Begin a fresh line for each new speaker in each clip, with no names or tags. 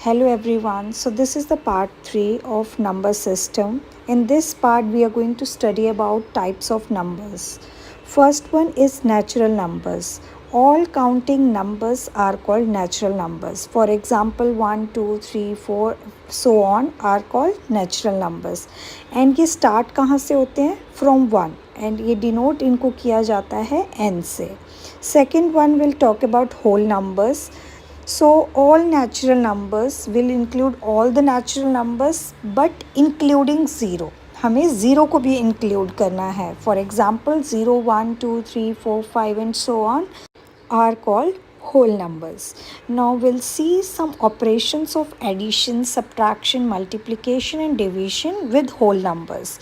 Hello everyone. So this is the part 3 of number system. In this part we are going to study about types of numbers. First one is natural numbers. All counting numbers are called natural numbers. For example 1, 2, 3, 4 so on are called natural numbers. And ये start कहाँ से होते हैं? From 1 and ये denote इनको किया जाता है n से. Second one will talk about whole numbers. So all natural numbers will include all the natural numbers but including zero. हमें ज़ीरो को भी include करना है. For example 0, 1, 2, 3, 4, 5 and so on are called whole numbers. Now we'll see some operations of addition, subtraction, multiplication and division with whole numbers.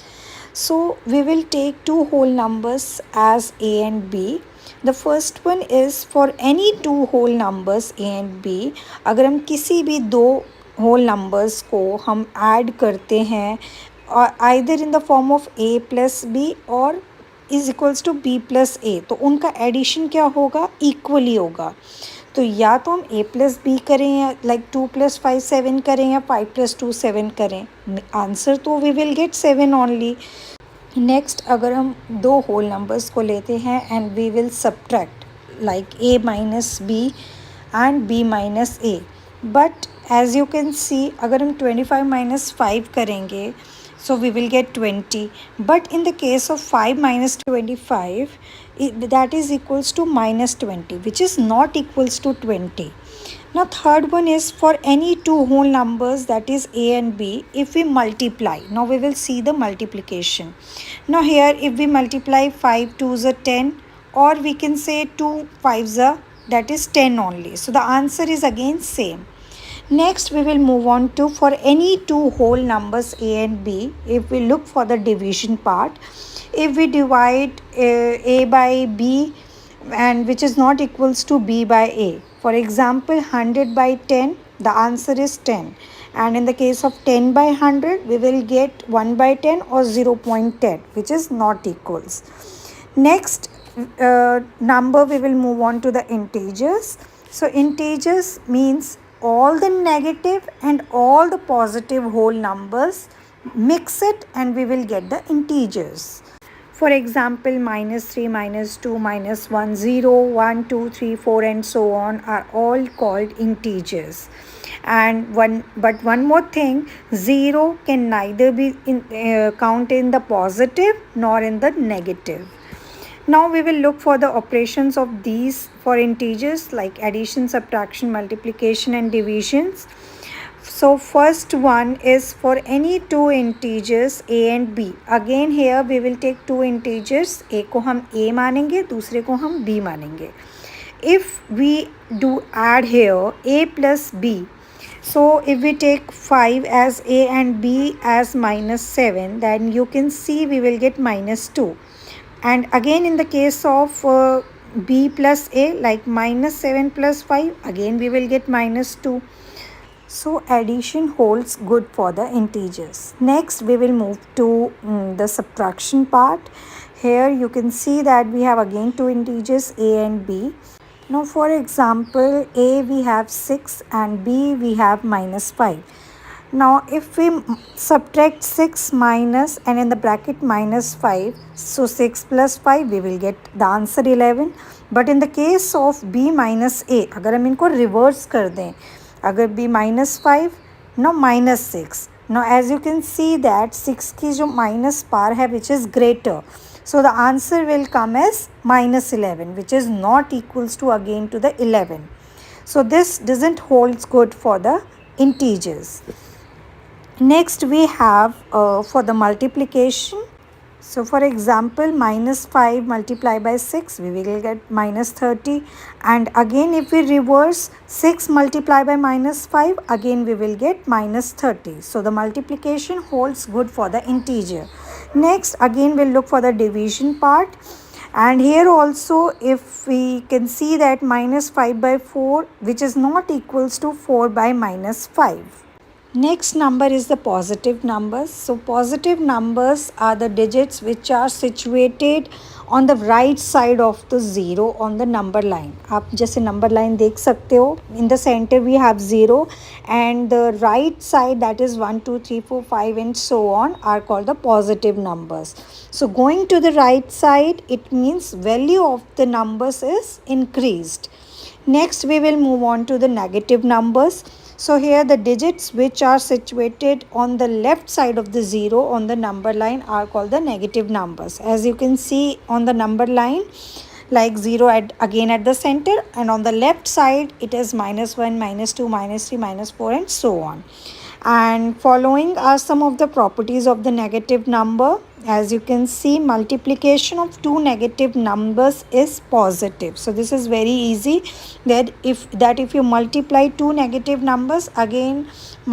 So we will take two whole numbers as a and b. The first one is for any two whole numbers a and b. अगर हम किसी भी दो whole numbers को हम add करते हैं either in the form of a plus b or is equals to b plus a, तो उनका एडिशन क्या होगा? इक्वली होगा. तो या तो हम a प्लस बी करें या लाइक 2 + 5 7 करें या 5 + 2 7 करें, आंसर तो we will get 7 only. Next अगर हम दो होल नंबर्स को लेते हैं and we will subtract like a minus B and b minus A, but as you can see अगर हम 25 माइनस 5 करेंगे so we will get 20, but in the case of 5 minus 25 that is equals to minus 20, which is not equals to 20. Now third one is for any two whole numbers, that is a and b, if we multiply. Now we will see the multiplication. Now here if we multiply 5 2s are 10, or we can say 2 5s are, that is 10 only, so the answer is again same. Next we will move on to for any two whole numbers a and b, if we look for the division part. If we divide a by b and which is not equals to b by a, for example 100 by 10, the answer is 10, and in the case of 10 by 100 we will get 1 by 10 or 0.10, which is not equals. Next number we will move on to the integers. So integers means all the negative and all the positive whole numbers, mix it and we will get the integers. For example -3, -2, -1, 0, 1, 2, 3, 4 and so on are all called integers. And one more thing, 0 can neither be count in the positive nor in the negative. Now we will look for the operations of these for integers like addition, subtraction, multiplication and divisions. So first one is for any two integers a and b. Again here we will take two integers, a को हम a मानेंगे, दूसरे को हम b मानेंगे. If we do add here a plus b, so if we take 5 as a and b as -7, then you can see we will get -2. And again in the case of b plus a, like -7 plus 5, again we will get -2. So addition holds good for the integers. Next we will move to the subtraction part. Here you can see that we have again two integers a and b. Now for example a we have 6 and b we have -5. Now if we subtract 6 minus and in the bracket -5, so 6 plus 5 we will get the answer 11. But in the case of b minus a, अगर हम इनको reverse कर दें, अगर b -5 now -6, now as you can see that 6 की जो minus पार है which is greater, so the answer will come as -11, which is not equals to again to the 11. So this doesn't holds good for the integers. Next we have for the multiplication. So for example -5 multiplied by 6 we will get -30, and again if we reverse 6 multiplied by -5, again we will get -30. So the multiplication holds good for the integer. Next again we'll look for the division part, and here also if we can see that -5 by 4, which is not equals to 4 by -5. Next number is the positive numbers. So positive numbers are the digits which are situated on the right side of the zero on the number line. आप जैसे number line देख सकते हो, in the center we have 0 and the right side, that is 1 2 3 4 5 and so on, are called the positive numbers. So going to the right side, it means value of the numbers is increased. Next we will move on to the negative numbers. So here the digits which are situated on the left side of the zero on the number line are called the negative numbers. As you can see on the number line, like 0 again at the center, and on the left side it is -1, -2, -3, -4 and so on. And following are some of the properties of the negative number. As you can see, multiplication of two negative numbers is positive. So this is very easy, that if you multiply two negative numbers, again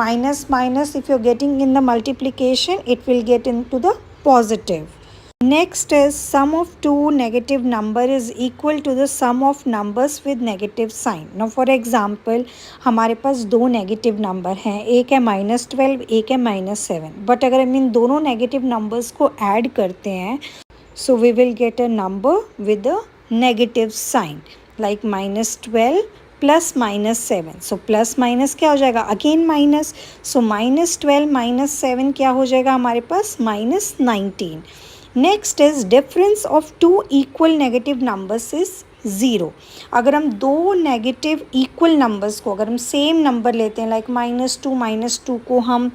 minus minus, if you're getting in the multiplication, it will get into the positive. Next is sum of two negative number is equal to the sum of numbers with negative sign. Now for example, हमारे पास दो negative number हैं, एक है -12, एक है -7. But अगर हम इन दोनों नेगेटिव नंबर्स को ऐड करते हैं, so we will get a number with a negative sign, like -12 plus -7. So plus minus क्या हो जाएगा, अगेन माइनस. सो -12 -7 क्या हो जाएगा हमारे पास, -19. Next is difference of two equal negative numbers is 0. अगर हम दो नेगेटिव इक्वल नंबर्स को, अगर हम सेम नंबर लेते हैं, लाइक -2 को हम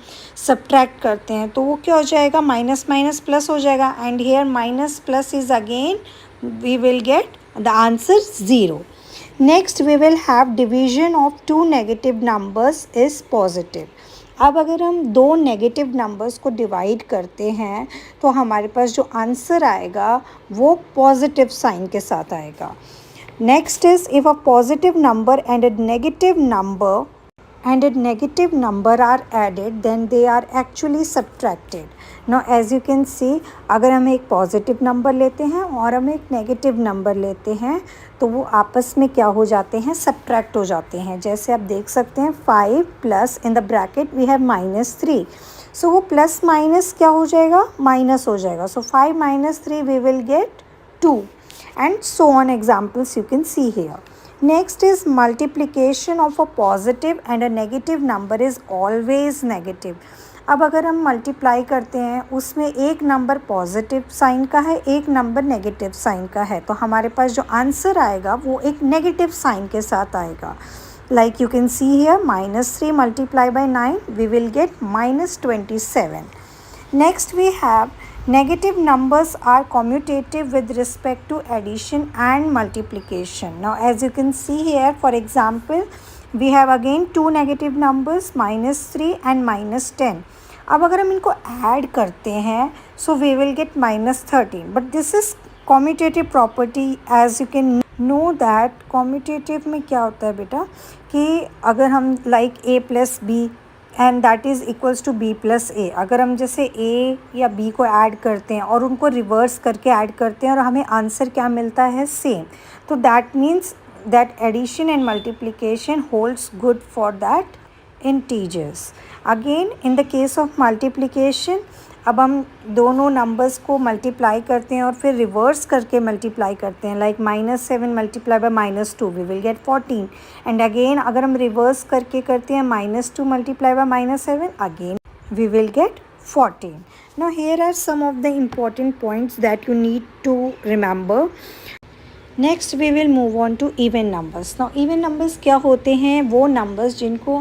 सब्ट्रैक्ट करते हैं, तो वो क्या हो जाएगा, माइनस माइनस प्लस हो जाएगा. And here minus plus is again, we will get the answer 0. Next we will have division of two negative numbers is positive. अब अगर हम दो नेगेटिव नंबर्स को डिवाइड करते हैं, तो हमारे पास जो आंसर आएगा वो पॉजिटिव साइन के साथ आएगा. Next is if a positive number and a negative number are added, then they are actually subtracted. Now as you can see, अगर हम एक पॉजिटिव नंबर लेते हैं और हम एक नेगेटिव नंबर लेते हैं, तो वो आपस में क्या हो जाते हैं, सब्ट्रैक्ट हो जाते हैं. जैसे आप देख सकते हैं 5 plus in the bracket we have -3. So वो प्लस माइनस क्या हो जाएगा, माइनस हो जाएगा. So 5 - 3 we will get 2 and so on. Examples you can see here. Next is multiplication of a positive and a negative number is always negative. अब अगर हम multiply करते हैं, उसमें एक नंबर पॉजिटिव साइन का है, एक नंबर नेगेटिव साइन का है, तो हमारे पास जो आंसर आएगा वो एक नेगेटिव साइन के साथ आएगा. Like you can see here, -3 multiply by 9 we will get -27. Next we have negative numbers are commutative with respect to addition and multiplication. Now as you can see here, for example, we have again two negative numbers, -3 and -10. अब अगर हम इनको add करते हैं, so we will get -13. But this is commutative property. As you can know that commutative में क्या होता है बेटा, कि अगर हम like a plus b and that is equals to B plus A, अगर हम जैसे ए या बी को ऐड करते हैं और उनको रिवर्स करके ऐड करते हैं और हमें आंसर क्या मिलता है, सेम, तो that means that addition and multiplication holds good for that integers. Again in the case of multiplication, अब हम दोनों नंबर्स को मल्टीप्लाई करते हैं और फिर रिवर्स करके मल्टीप्लाई करते हैं, like -7 multiply by -2 we will get 14. And again अगर हम रिवर्स करके करते हैं -2 multiply by -7, again we will get 14. Now here are some of the important points that you need to remember. Next we will move on to even numbers. Now even numbers क्या होते हैं, वो numbers जिनको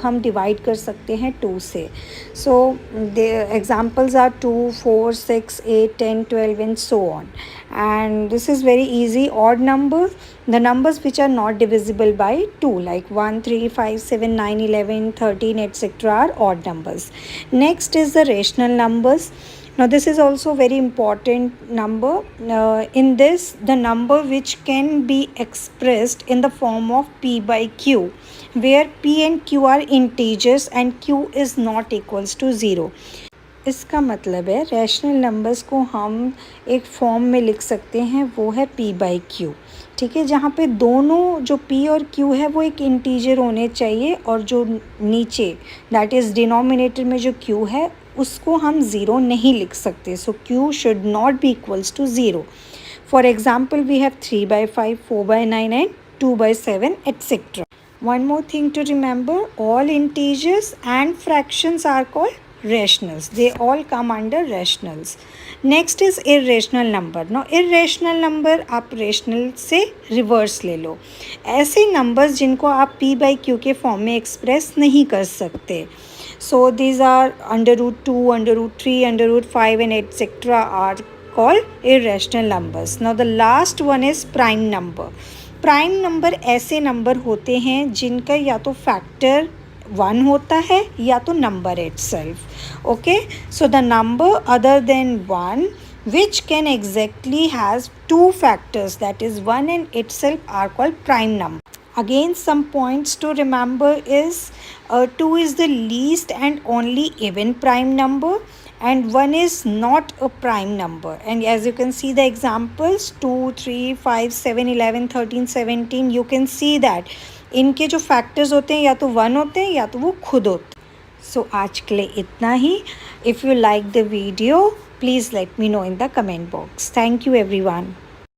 हम divide कर सकते हैं 2 से. So the examples are 2, 4, 6, 8, 10, 12 and so on. And this is very easy. Odd numbers, the numbers which are not divisible by 2, like 1, 3, 5, 7, 9, 11, 13 etc. are odd numbers. Next is the rational numbers. Now this is also very important number. In this, the number which can be expressed in the form of p by q, where p and q are integers and q is not equals to 0. इसका मतलब है rational numbers को हम एक form में लिख सकते हैं, वो है p बाई क्यू. ठीक है, जहाँ पे दोनों जो p और q है वो एक इंटीजर होने चाहिए, और जो नीचे दैट इज़ डिनोमिनेटर में जो q है उसको हम ज़ीरो नहीं लिख सकते. So q should not be equals to zero. For example we have 3/5, 4/9 and 2/7 etc. One more thing to remember, all integers and fractions are called rationals. They all come under rationals. Next is irrational number. Now irrational number आप rational से reverse ले लो. ऐसे numbers जिनको आप p by q के form में express नहीं कर सकते. So these are under root 2, under root 3, under root 5 and etc. are called irrational numbers. Now the last one is prime number. Prime number ऐसे नंबर होते हैं जिनका या तो फैक्टर 1 होता है या तो number itself. Okay, so the number other than 1 which can exactly has two factors, that is 1 and itself, are called prime number. Again, some points to remember is 2 is the least and only even prime number, and 1 is not a prime number. And as you can see the examples 2, 3, 5, 7, 11, 13, 17, you can see that इनके जो factors होते हैं या तो 1 होते हैं या तो वो खुद होते हैं. सो आज के लिए इतना ही. If you like the video, please let me know in the comment box. Thank you everyone.